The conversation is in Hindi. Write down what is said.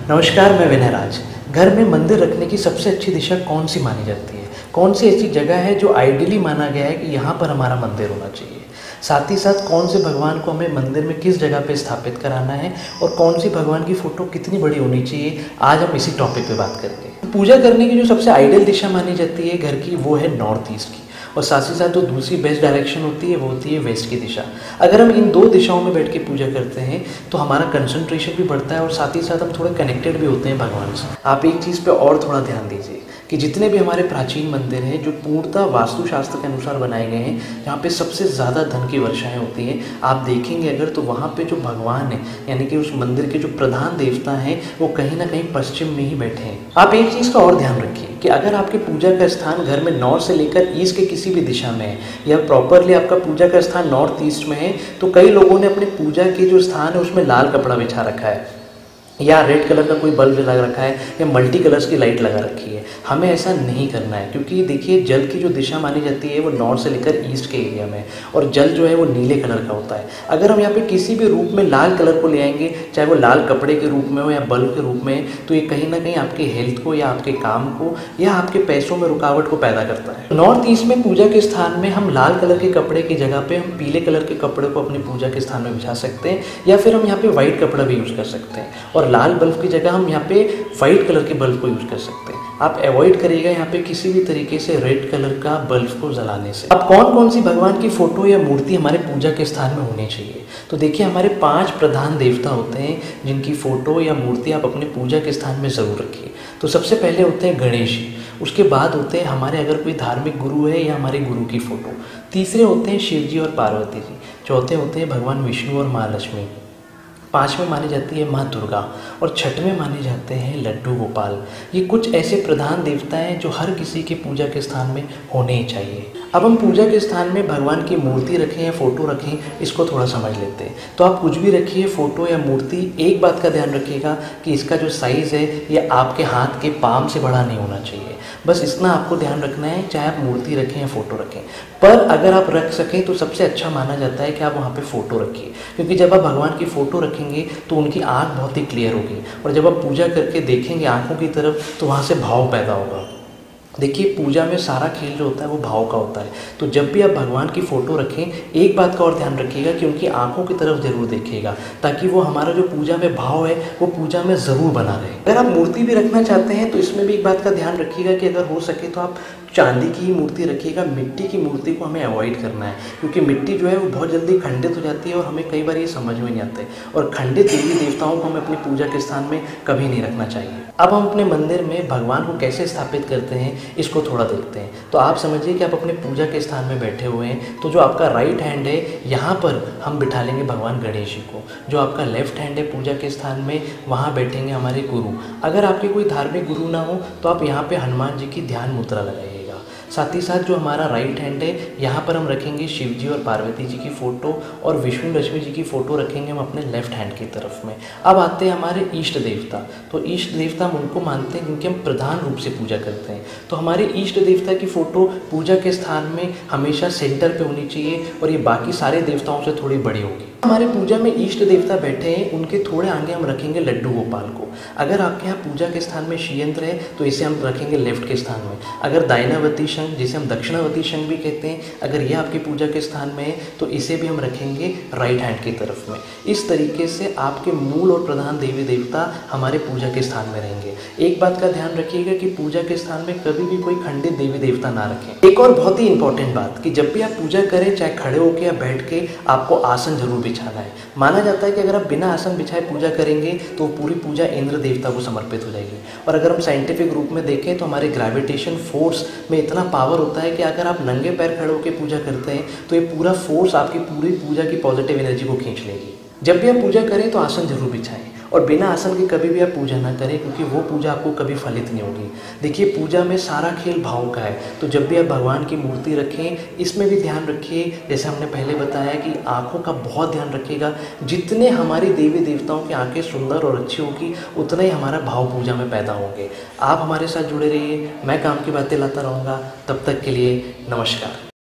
नमस्कार, मैं विनय राज। घर में मंदिर रखने की सबसे अच्छी दिशा कौन सी मानी जाती है? कौन सी ऐसी जगह है जो आइडियली माना गया है कि यहाँ पर हमारा मंदिर होना चाहिए? साथ ही साथ कौन से भगवान को हमें मंदिर में किस जगह पे स्थापित कराना है और कौन सी भगवान की फ़ोटो कितनी बड़ी होनी चाहिए, आज हम इसी टॉपिक पे बात करेंगे। पूजा करने की जो सबसे आइडियल दिशा मानी जाती है घर की, वो है नॉर्थ ईस्ट की। और साथ ही साथ जो दूसरी बेस्ट डायरेक्शन होती है वो होती है वेस्ट की दिशा। अगर हम इन दो दिशाओं में बैठ के पूजा करते हैं तो हमारा कंसंट्रेशन भी बढ़ता है और साथ ही साथ हम थोड़े कनेक्टेड भी होते हैं भगवान से। आप एक चीज़ पे और थोड़ा ध्यान दीजिए कि जितने भी हमारे प्राचीन मंदिर हैं जो पूर्णतः वास्तुशास्त्र के अनुसार बनाए गए हैं, जहाँ पे सबसे ज़्यादा धन की वर्षाएँ होती हैं, आप देखेंगे अगर तो वहाँ पे जो भगवान है यानी कि उस मंदिर के जो प्रधान देवता हैं वो कहीं ना कहीं पश्चिम में ही बैठे हैं। आप एक चीज़ का और ध्यान रखिए कि अगर आपके पूजा का स्थान घर में नॉर्थ से लेकर ईस्ट के किसी भी दिशा में है या प्रॉपरली आपका पूजा का स्थान नॉर्थ ईस्ट में है, तो कई लोगों ने अपने पूजा के जो स्थान है उसमें लाल कपड़ा बिछा रखा है या रेड कलर का कोई बल्ब लगा रखा है या मल्टी कलर्स की लाइट लगा रखी है। हमें ऐसा नहीं करना है, क्योंकि देखिए जल की जो दिशा मानी जाती है वो नॉर्थ से लेकर ईस्ट के एरिया में, और जल जो है वो नीले कलर का होता है। अगर हम यहाँ पे किसी भी रूप में लाल कलर को ले आएंगे, चाहे वो लाल कपड़े के रूप में हो या बल्ब के रूप में, तो ये कहीं ना कहीं आपके हेल्थ को या आपके काम को या आपके पैसों में रुकावट को पैदा करता है। नॉर्थ ईस्ट में पूजा के स्थान में हम लाल कलर के कपड़े की जगह पे हम पीले कलर के कपड़े को अपनी पूजा के स्थान में बिछा सकते हैं, या फिर हम यहाँ पे व्हाइट कपड़ा भी यूज़ कर सकते हैं। और लाल बल्ब की जगह हम यहाँ पे वाइट कलर के बल्ब को यूज़ कर सकते हैं। आप अवॉइड करिएगा यहाँ पे किसी भी तरीके से रेड कलर का बल्ब को जलाने से। अब कौन कौन सी भगवान की फोटो या मूर्ति हमारे पूजा के स्थान में होनी चाहिए? तो देखिए हमारे 5 प्रधान देवता होते हैं जिनकी फ़ोटो या मूर्ति आप अपने पूजा के स्थान में ज़रूर रखिए। तो सबसे पहले होते हैं गणेश जी, उसके बाद होते हैं हमारे अगर कोई धार्मिक गुरु है या हमारे गुरु की फ़ोटो, तीसरे होते हैं शिव जी और पार्वती जी, चौथे होते हैं भगवान विष्णु और माँ लक्ष्मी, 5वें मानी जाती है माँ दुर्गा और 6वें माने जाते हैं लड्डू गोपाल। ये कुछ ऐसे प्रधान देवता हैं जो हर किसी के पूजा के स्थान में होने ही चाहिए। अब हम पूजा के स्थान में भगवान की मूर्ति रखें या फ़ोटो रखें, इसको थोड़ा समझ लेते हैं। तो आप कुछ भी रखिए, फ़ोटो या मूर्ति, एक बात का ध्यान रखिएगा कि इसका जो साइज़ है ये आपके हाथ के पाम से बड़ा नहीं होना चाहिए। बस इतना आपको ध्यान रखना है, चाहे आप मूर्ति रखें या फ़ोटो रखें। पर अगर आप रख सकें तो सबसे अच्छा माना जाता है कि आप वहाँ पे फ़ोटो रखिए, क्योंकि जब आप भगवान की फ़ोटो रखेंगे तो उनकी आँख बहुत ही क्लियर होगी, और जब आप पूजा करके देखेंगे आँखों की तरफ तो वहाँ से भाव पैदा होगा। देखिए पूजा में सारा खेल जो होता है वो भाव का होता है। तो जब भी आप भगवान की फ़ोटो रखें, एक बात का और ध्यान रखिएगा कि उनकी आंखों की तरफ ज़रूर देखिएगा, ताकि वो हमारा जो पूजा में भाव है वो पूजा में ज़रूर बना रहे। अगर आप मूर्ति भी रखना चाहते हैं तो इसमें भी एक बात का ध्यान रखिएगा कि अगर हो सके तो आप चांदी की ही मूर्ति रखिएगा। मिट्टी की मूर्ति को हमें अवॉइड करना है, क्योंकि मिट्टी जो है वो बहुत जल्दी खंडित हो जाती है और हमें कई बार ये समझ में नहीं आता है। और खंडित देवी देवताओं को हमें अपनी पूजा के स्थान में कभी नहीं रखना चाहिए। अब हम अपने मंदिर में भगवान को कैसे स्थापित करते हैं इसको थोड़ा देखते हैं। तो आप समझिए कि आप अपने पूजा के स्थान में बैठे हुए हैं, तो जो आपका राइट हैंड है यहाँ पर हम बिठा लेंगे भगवान गणेश जी को। जो आपका लेफ्ट हैंड है पूजा के स्थान में, वहाँ बैठेंगे हमारे गुरु। अगर आपके कोई धार्मिक गुरु ना हो तो आप यहाँ पे हनुमान जी की ध्यान मुद्रा लगाइएगा। साथ ही साथ जो हमारा राइट हैंड है यहाँ पर हम रखेंगे शिव जी और पार्वती जी की फ़ोटो, और विष्णु लक्ष्मी जी की फ़ोटो रखेंगे हम अपने लेफ्ट हैंड की तरफ में। अब आते हैं हमारे इष्ट देवता। तो इष्ट देवता हम उनको मानते हैं जिनकी हम प्रधान रूप से पूजा करते हैं। तो हमारे इष्ट देवता की फ़ोटो पूजा के स्थान में हमेशा सेंटर पे होनी चाहिए, और ये बाकी सारे देवताओं से थोड़ी बड़ी होगी। हमारे पूजा में इष्ट देवता बैठे हैं, उनके थोड़े आगे हम रखेंगे लड्डू गोपाल को। अगर आपके यहाँ पूजा के स्थान में श्रीयंत्र है तो इसे हम रखेंगे लेफ्ट के स्थान में। अगर दायनावती शंख, जिसे हम दक्षिणावती शंख भी कहते हैं, अगर यह आपकी पूजा के स्थान में है तो इसे भी हम रखेंगे राइट हैंड की तरफ में। इस तरीके से आपके मूल और प्रधान देवी देवता हमारे पूजा के स्थान में रहेंगे। एक बात का ध्यान रखिएगा कि पूजा के स्थान में कभी भी कोई खंडित देवी देवता ना रखें। एक और बहुत ही इंपॉर्टेंट बात कि जब भी आप पूजा करें, चाहे खड़े होकर या बैठ के, आपको आसन जरूर बिछाना है। माना जाता है कि अगर आप बिना आसन बिछाए पूजा करेंगे तो पूरी पूजा इंद्र देवता को समर्पित हो जाएगी। और अगर हम साइंटिफिक रूप में देखें तो हमारे ग्रेविटेशन फोर्स में इतना पावर होता है कि अगर आप नंगे पैर खड़े होकर पूजा करते हैं तो ये पूरा फोर्स आपकी पूरी पूजा की पॉजिटिव एनर्जी को खींच लेगी। जब भी आप पूजा करें तो आसन जरूर बिछाएं, और बिना आसन के कभी भी आप पूजा ना करें, क्योंकि वो पूजा आपको कभी फलित नहीं होगी। देखिए पूजा में सारा खेल भाव का है। तो जब भी आप भगवान की मूर्ति रखें, इसमें भी ध्यान रखिए, जैसे हमने पहले बताया कि आँखों का बहुत ध्यान रखिएगा। जितने हमारी देवी देवताओं की आँखें सुंदर और अच्छी होगी, उतना ही हमारा भाव पूजा में पैदा होंगे। आप हमारे साथ जुड़े रहिए, मैं काम की बातें लाता रहूँगा। तब तक के लिए नमस्कार।